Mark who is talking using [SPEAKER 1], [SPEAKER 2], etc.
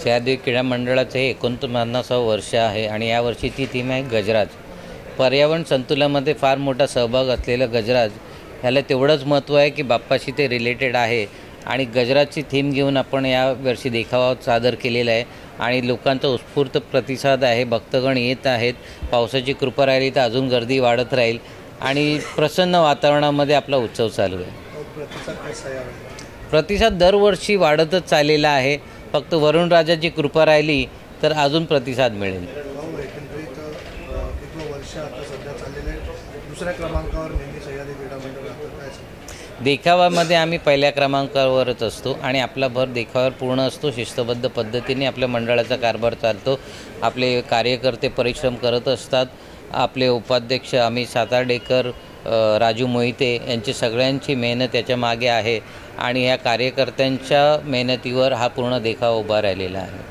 [SPEAKER 1] सह्याद्री क्रीडा मंडळाचं हे 49वं वर्ष आहे आणि यावर्षी ती थीम आहे गजराज. पर्यावरण संतुलनामध्ये फार मोठा सहभाग असलेलं गजराज ह्याला तेवढंच महत्त्व आहे की बाप्पाशी ते रिलेटेड आहे आणि गजराजची थीम घेऊन आपण यावर्षी देखावा सादर केलेला आहे आणि लोकांचा उत्स्फूर्त प्रतिसाद आहे. भक्तगण येत आहेत. पावसाची कृपा राहिली तर अजून गर्दी वाढत राहील आणि प्रसन्न वातावरणामध्ये आपला उत्सव चालू आहे. प्रतिसाद दरवर्षी वाढतच चाललेला आहे. फक्त वरुणराजाची कृपा राहिली तर अजून प्रतिसाद मिळेल.
[SPEAKER 2] दुसऱ्या क्रमांकावर नेहमी सह्याद्री क्रीडा मंडळ
[SPEAKER 1] देखाव्यामध्ये आम्ही पहिल्या क्रमांकावरच असतो आणि आपला भर देखाव्यावर पूर्ण असतो. शिस्तबद्ध पद्धतीने आपल्या मंडळाचा कारभार चालतो. आपले कार्यकर्ते परिश्रम करत असतात. आपले उपाध्यक्ष अमित सातार्डेकर, राजू मोहिते यांची सगळ्यांची मेहनत याच्या मागे आहे आणि ह्या कार्यकर्त्यांच्या मेहनतीवर हा पूर्ण देखावा उभा राहिलेला आहे.